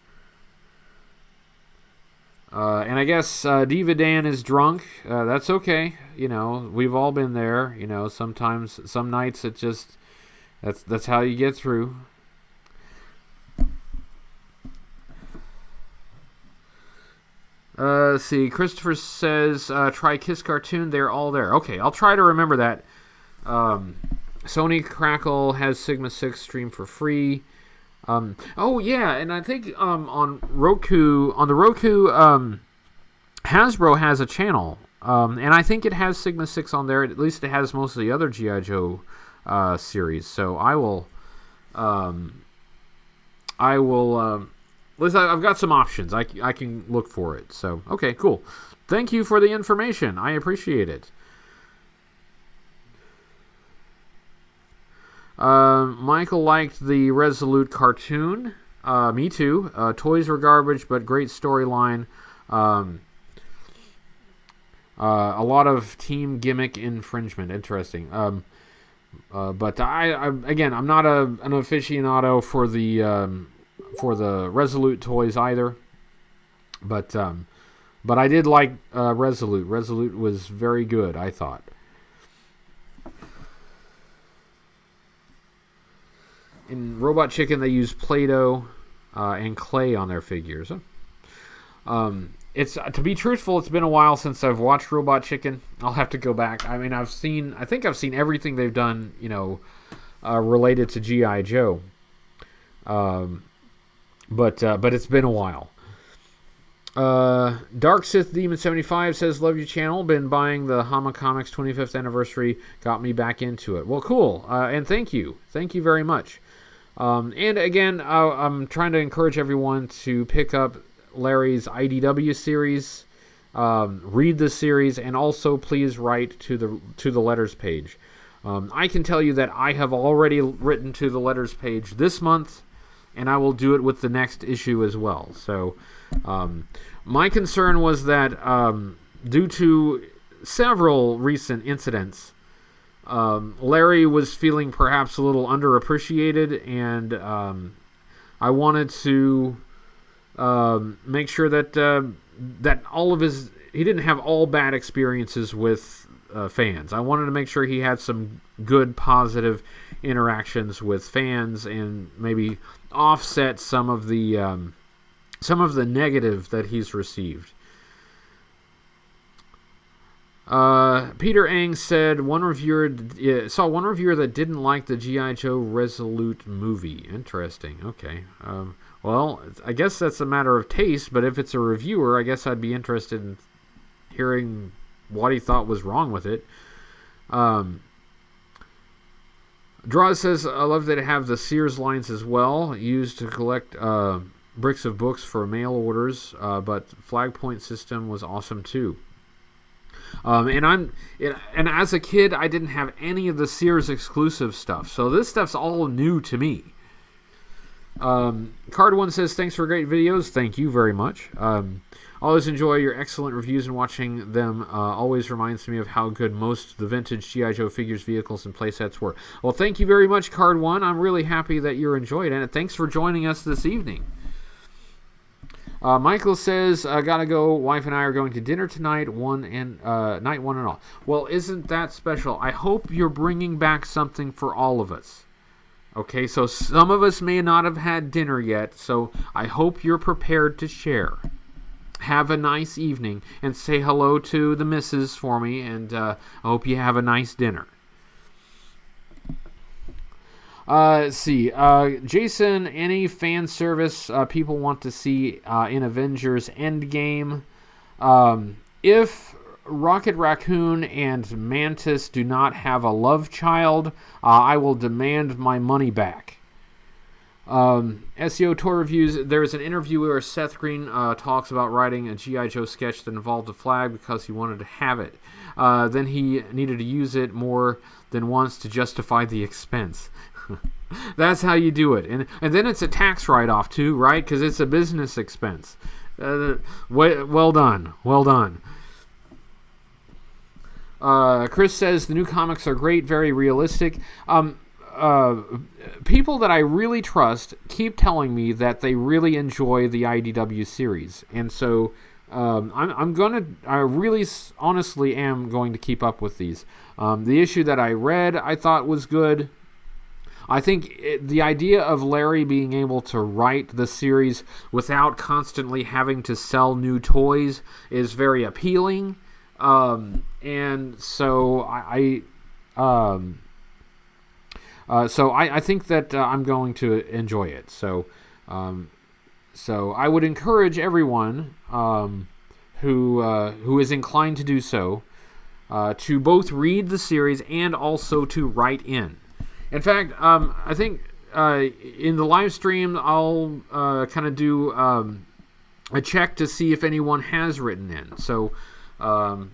And I guess Diva Dan is drunk. That's okay. We've all been there. Sometimes, some nights it just that's how you get through. Let's see. Christopher says, try Kiss Cartoon. They're all there. Okay, I'll try to remember that. Sony Crackle has Sigma 6 stream for free. Oh, yeah, and I think on the Roku, Hasbro has a channel. And I think it has Sigma 6 on there. At least it has most of the other G.I. Joe series. So I will... Listen, I've got some options. I can look for it. So, okay, cool. Thank you for the information. I appreciate it. Michael liked the Resolute cartoon. Me too. Toys were garbage, but great storyline. A lot of team gimmick infringement. Interesting. But I'm not an aficionado for the Resolute toys either, but I did like Resolute. Resolute was very good, I thought. In Robot Chicken, they use Play-Doh and clay on their figures. It's to be truthful, it's been a while since I've watched Robot Chicken. I'll have to go back. I mean, I think I've seen everything they've done, related to G.I. Joe. But it's been a while. Dark Sith Demon 75 says, love your channel. Been buying the Hama Comics 25th anniversary. Got me back into it. Well, cool. And thank you. Thank you very much. And again, I'm trying to encourage everyone to pick up Larry's IDW series. Read the series, and also please write to the letters page. I can tell you that I have already written to the letters page this month, and I will do it with the next issue as well. So, my concern was that due to several recent incidents, Larry was feeling perhaps a little underappreciated, and I wanted to make sure that all of he didn't have all bad experiences with fans. I wanted to make sure he had some good, positive interactions with fans, and maybe offset some of the negative that he's received. Peter Ang said saw one reviewer that didn't like the G.I. Joe Resolute movie. Interesting. Okay. Well, I guess that's a matter of taste, but if it's a reviewer, I guess I'd be interested in hearing what he thought was wrong with it. Draw says, I love that they have the Sears lines as well, used to collect bricks of books for mail orders, but Flagpoint system was awesome too. And as a kid, I didn't have any of the Sears exclusive stuff, so this stuff's all new to me. Card One says, thanks for great videos. Thank you very much. Always enjoy your excellent reviews, and watching them always reminds me of how good most of the vintage G.I. Joe figures, vehicles, and playsets were. Well, thank you very much, Card One. I'm really happy that you're enjoying it, and thanks for joining us this evening. Michael says, gotta go. Wife and I are going to dinner tonight, night one and all. Well, isn't that special? I hope you're bringing back something for all of us. Okay, so some of us may not have had dinner yet, so I hope you're prepared to share. Have a nice evening, and say hello to the missus for me, and I hope you have a nice dinner. Let's see. Jason, any fan service people want to see in Avengers Endgame? If Rocket Raccoon and Mantis do not have a love child, I will demand my money back. SEO Tour Reviews, there's an interview where Seth Green talks about writing a G.I. Joe sketch that involved a flag because he wanted to have it. Then he needed to use it more than once to justify the expense. That's how you do it. And then it's a tax write-off too, right? Because it's a business expense. Well done. Well done. Chris says, the new comics are great, very realistic. People that I really trust keep telling me that they really enjoy the IDW series. And so I really honestly am going to keep up with these. The issue that I read I thought was good. I think the idea of Larry being able to write the series without constantly having to sell new toys is very appealing. And so I think that I'm going to enjoy it. So I would encourage everyone who is inclined to do so to both read the series and also to write in. In fact, I think in the live stream I'll kind of do a check to see if anyone has written in. So I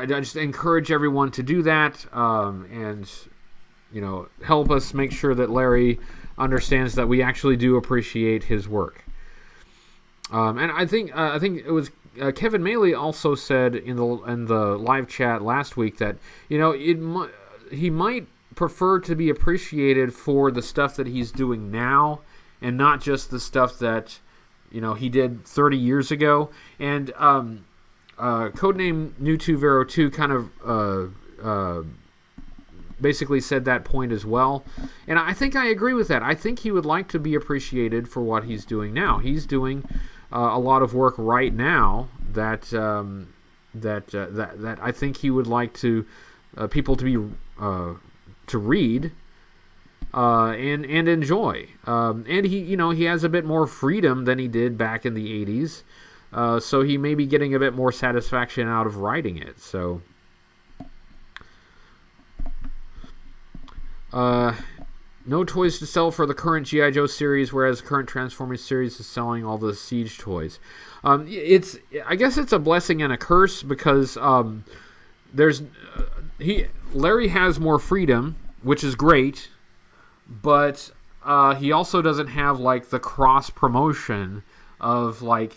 just encourage everyone to do that, and help us make sure that Larry understands that we actually do appreciate his work. And I think it was Kevin Maley also said in the live chat last week that he might prefer to be appreciated for the stuff that he's doing now, and not just the stuff that he did 30 years ago. And codename New2Vero2 kind of basically said that point as well, and I think I agree with that. I think he would like to be appreciated for what he's doing now. He's doing a lot of work right now that I think he would like to people to be to read and enjoy. And he has a bit more freedom than he did back in the 80s. So he may be getting a bit more satisfaction out of writing it. So, no toys to sell for the current G.I. Joe series, whereas the current Transformers series is selling all the Siege toys. I guess it's a blessing and a curse, because Larry has more freedom, which is great, but he also doesn't have the cross promotion of the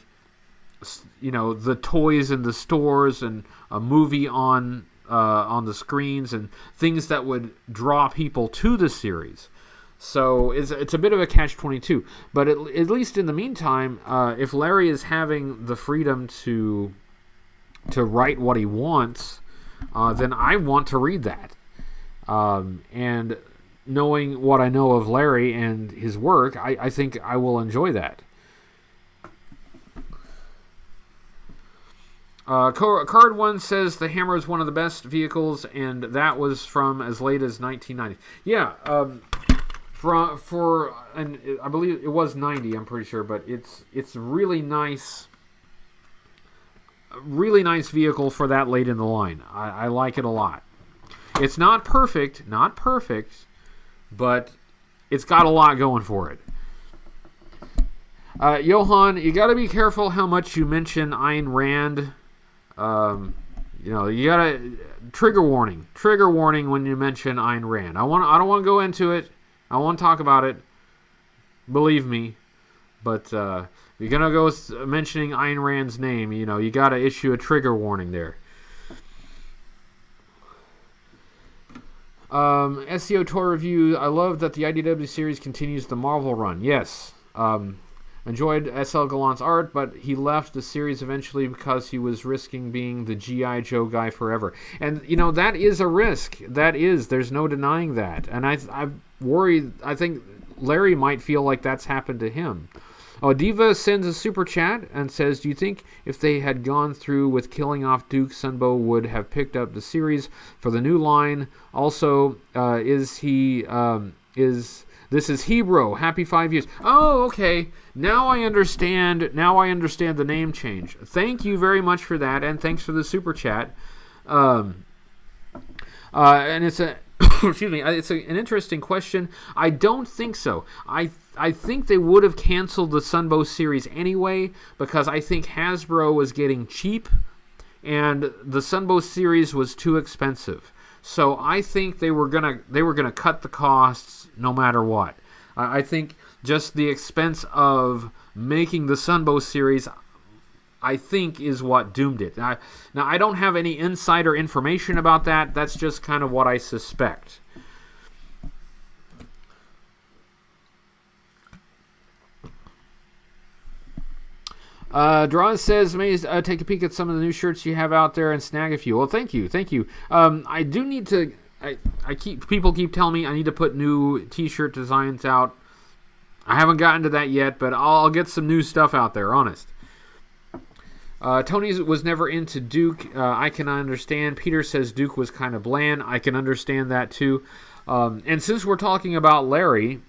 toys in the stores and a movie on the screens and things that would draw people to the series. So it's a bit of a catch-22. But at least in the meantime, if Larry is having the freedom to write what he wants, then I want to read that. And knowing what I know of Larry and his work, I think I will enjoy that. Card 1 says the Hammer is one of the best vehicles, and that was from as late as 1990. Yeah, and I believe it was 90, I'm pretty sure, but it's really nice vehicle for that late in the line. I like it a lot. It's not perfect, but it's got a lot going for it. Johan, you got to be careful how much you mention Ayn Rand. You gotta trigger warning when you mention Ayn Rand. I don't want to go into it. I won't talk about it. Believe me, but if you're gonna go mentioning Ayn Rand's name, you gotta issue a trigger warning there. SEO Toy Review. I love that the IDW series continues the Marvel run. Yes. Enjoyed S.L. Gallant's art, but he left the series eventually because he was risking being the G.I. Joe guy forever. And, that is a risk. That is. There's no denying that. And I'm worried. I think Larry might feel like that's happened to him. Diva sends a super chat and says, do you think if they had gone through with killing off Duke, Sunbow would have picked up the series for the new line? Also, this is Hebrew. Happy 5 years. Oh, okay. Now I understand the name change. Thank you very much for that, and thanks for the super chat. And it's it's an interesting question. I don't think so. I think they would have canceled the Sunbow series anyway because I think Hasbro was getting cheap, and the Sunbow series was too expensive. So I think they were gonna cut the costs no matter what. I think just the expense of making the Sunbow series, I think, is what doomed it. Now I don't have any insider information about that. That's just kind of what I suspect. Drawn says, may take a peek at some of the new shirts you have out there and snag a few. Well, thank you. I do need to. People keep telling me I need to put new T-shirt designs out. I haven't gotten to that yet, but I'll get some new stuff out there. Honest. Tony was never into Duke. I can understand. Peter says Duke was kind of bland. I can understand that too. And since we're talking about Larry,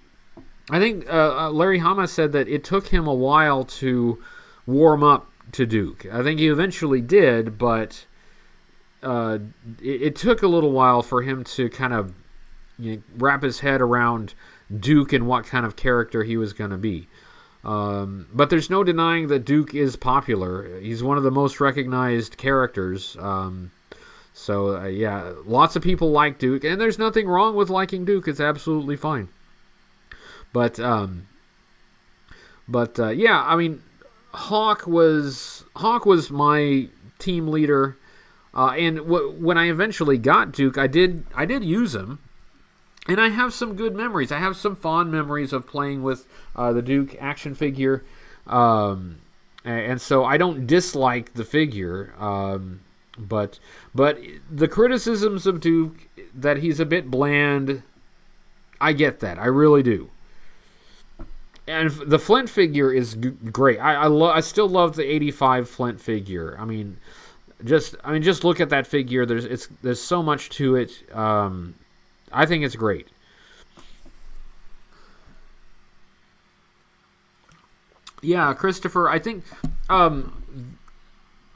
I think Larry Hama said that it took him a while to warm up to Duke. I think he eventually did, but it took a little while for him to kind of wrap his head around Duke and what kind of character he was going to be. But there's no denying that Duke is popular. He's one of the most recognized characters. Yeah, lots of people like Duke, and there's nothing wrong with liking Duke. It's absolutely fine. But yeah, I mean, Hawk was my team leader, and when I eventually got Duke, I did use him, and I have some good memories. I have some fond memories of playing with the Duke action figure, and so I don't dislike the figure, but the criticisms of Duke that he's a bit bland, I get that. I really do. And the Flint figure is great. I still love the 85 Flint figure. I mean, just look at that figure. There's so much to it. I think it's great. Yeah, Christopher. I think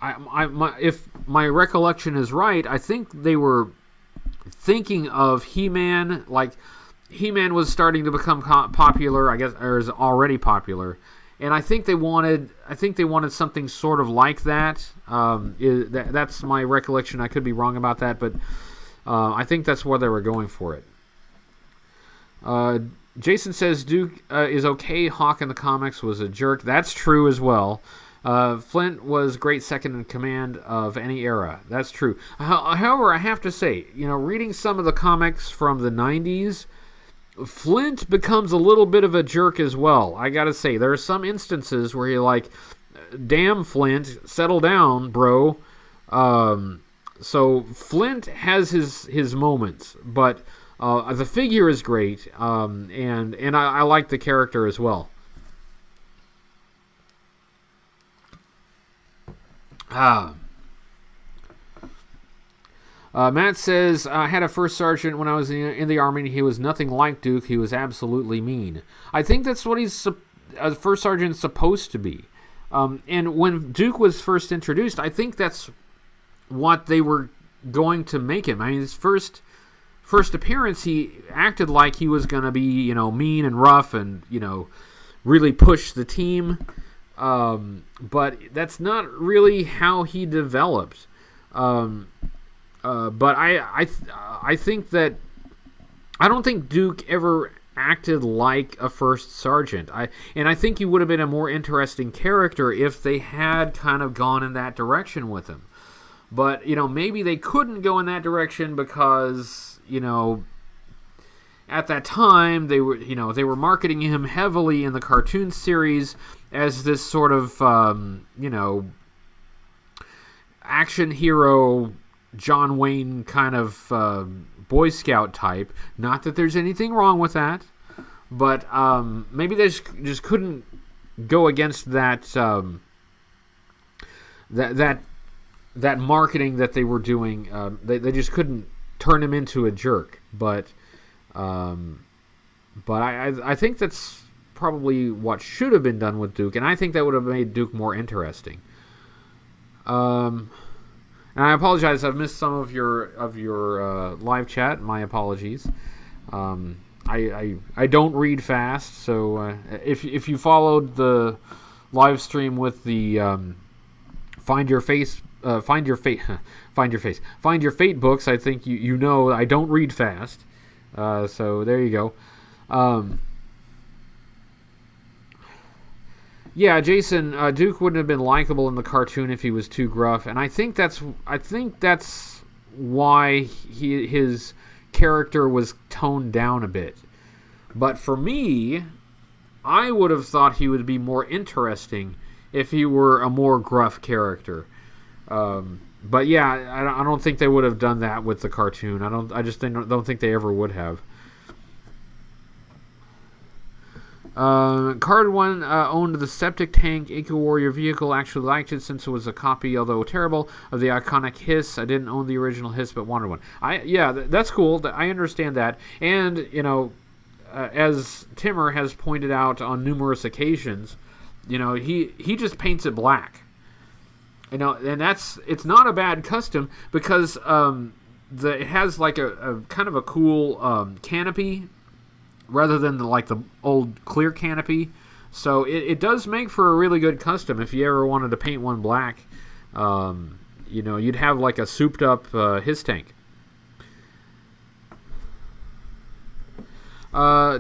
if my recollection is right, I think they were thinking of He-Man. Like, He-Man was starting to become popular, I guess, or is already popular, and I think they wanted something sort of like that. That's my recollection. I could be wrong about that, but I think that's where they were going for it. Jason says Duke is okay. Hawk in the comics was a jerk. That's true as well. Flint was great second in command of any era. That's true. However, I have to say, reading some of the comics from the 90s, Flint becomes a little bit of a jerk as well. I gotta say, there are some instances where you're like, damn, Flint, settle down, bro. So Flint has his moments, but the figure is great, and I like the character as well. Matt says, I had a first sergeant when I was in the Army, and he was nothing like Duke. He was absolutely mean. I think that's what a first sergeant's supposed to be. And when Duke was first introduced, I think that's what they were going to make him. I mean, his first appearance, he acted like he was going to be, mean and rough and, really push the team. But that's not really how he developed. But I think that I don't think Duke ever acted like a first sergeant. I think he would have been a more interesting character if they had kind of gone in that direction with him. But maybe they couldn't go in that direction because at that time they were marketing him heavily in the cartoon series as this sort of action hero, John Wayne kind of Boy Scout type. Not that there's anything wrong with that, but maybe they just couldn't go against that that marketing that they were doing. They just couldn't turn him into a jerk. But I think that's probably what should have been done with Duke, and I think that would have made Duke more interesting. And I apologize. I've missed some of your live chat. My apologies. I don't read fast, so if you followed the live stream with the Find Your Fate books, I think you know I don't read fast. So there you go. Yeah, Jason, Duke wouldn't have been likable in the cartoon if he was too gruff, and I think that's why his character was toned down a bit. But for me, I would have thought he would be more interesting if he were a more gruff character. But yeah, I don't think they would have done that with the cartoon. I just don't think they ever would have. Card 1 owned the Septic Tank Eco Warrior vehicle. Actually liked it since it was a copy, although terrible, of the iconic Hiss. I didn't own the original Hiss, but wanted one. That's cool. I understand that. And, as Timmer has pointed out on numerous occasions, he just paints it black. And it's not a bad custom because it has like a kind of a cool canopy rather than the old clear canopy. So it does make for a really good custom. If you ever wanted to paint one black, you'd have like a souped up Hiss tank.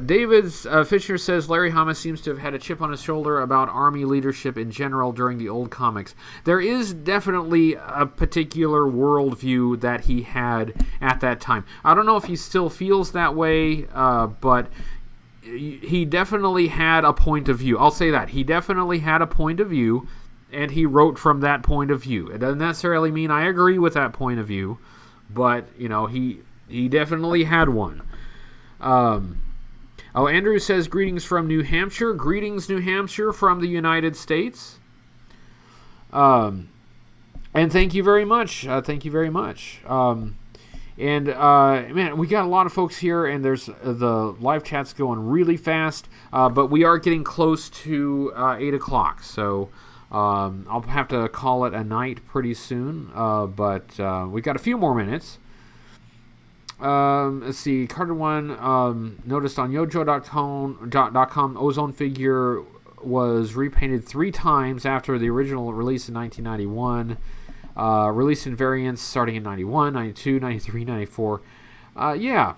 David Fisher says Larry Hama seems to have had a chip on his shoulder about Army leadership in general during the old comics. There is definitely a particular worldview that he had at that time. I don't know if he still feels that way, but he definitely had a point of view. I'll say that. He definitely had a point of view, and he wrote from that point of view. It doesn't necessarily mean I agree with that point of view, but, he definitely had one. Andrew says, greetings from New Hampshire. Greetings, New Hampshire, from the United States. And thank you very much. Man, we got a lot of folks here, and there's the live chat's going really fast, but we are getting close to 8 o'clock, so I'll have to call it a night pretty soon, but we got a few more minutes. Let's see. Carter 1 noticed on Yojo.com Ozone figure was repainted 3 times after the original release in 1991. Released in variants starting in 91, 92, 93, 94. Yeah.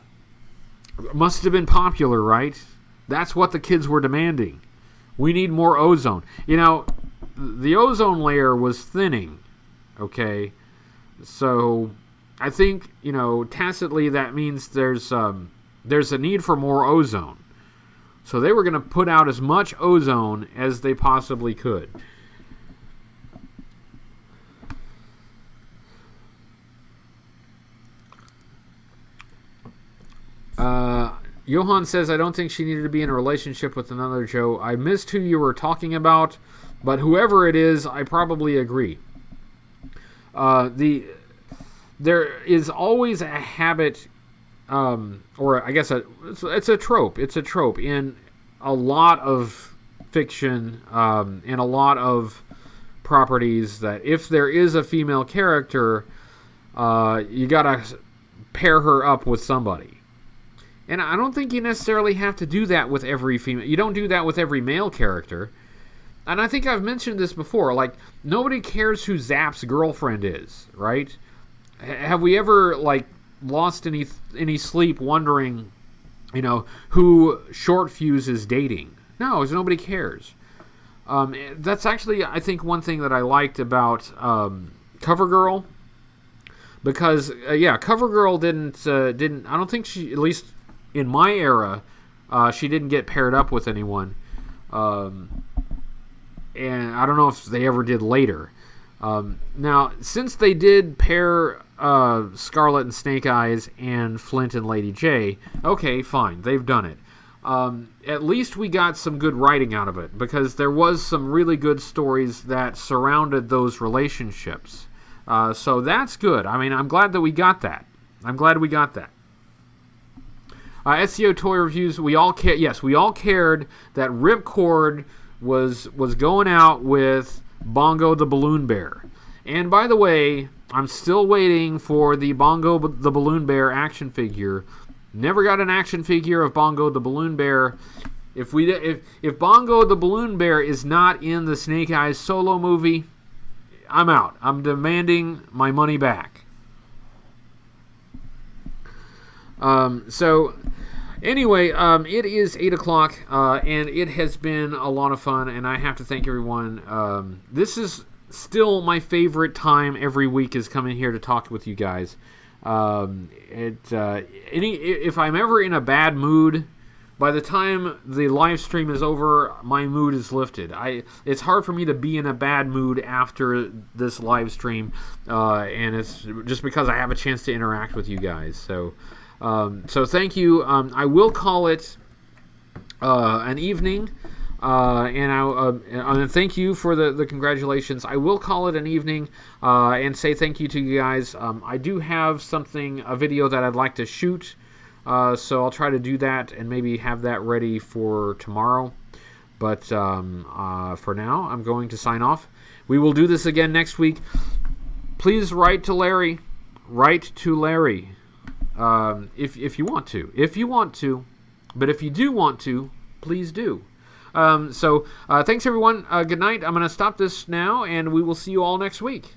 Must have been popular, right? That's what the kids were demanding. We need more ozone. The ozone layer was thinning. Okay? So I think, tacitly that means there's a need for more ozone. So they were going to put out as much ozone as they possibly could. Johan says, I don't think she needed to be in a relationship with another Joe. I missed who you were talking about, but whoever it is, I probably agree. there is always a habit, or I guess it's a trope. It's a trope in a lot of fiction and a lot of properties that if there is a female character, you gotta pair her up with somebody. And I don't think you necessarily have to do that with every female. You don't do that with every male character. And I think I've mentioned this before. Like, nobody cares who Zap's girlfriend is, right? Have we ever, like, lost any sleep wondering, who Short Fuse is dating? No, because nobody cares. That's actually, I think, one thing that I liked about CoverGirl. Because, CoverGirl didn't. I don't think she, at least in my era, she didn't get paired up with anyone. And I don't know if they ever did later. Now, since they did pair Scarlet and Snake Eyes and Flint and Lady J, okay, fine, they've done it. At least we got some good writing out of it, because there was some really good stories that surrounded those relationships. So that's good. I mean, I'm glad that we got that. SEO Toy Reviews, we all cared that Ripcord was going out with Bongo the Balloon Bear. And by the way, I'm still waiting for the Bongo the Balloon Bear action figure. Never got an action figure of Bongo the Balloon Bear. If Bongo the Balloon Bear is not in the Snake Eyes solo movie, I'm out. I'm demanding my money back. Anyway, it is 8 o'clock, and it has been a lot of fun, and I have to thank everyone. This is still my favorite time every week, is coming here to talk with you guys. If I'm ever in a bad mood, by the time the live stream is over, my mood is lifted. It's hard for me to be in a bad mood after this live stream, and it's just because I have a chance to interact with you guys. So thank you. I will call it an evening, and thank you for the congratulations. I will call it an evening and say thank you to you guys. I do have a video that I'd like to shoot, so I'll try to do that and maybe have that ready for tomorrow. But for now, I'm going to sign off. We will do this again next week. Please write to Larry. If you want to, but if you do want to, please do. Thanks everyone. Good night. I'm going to stop this now, and we will see you all next week.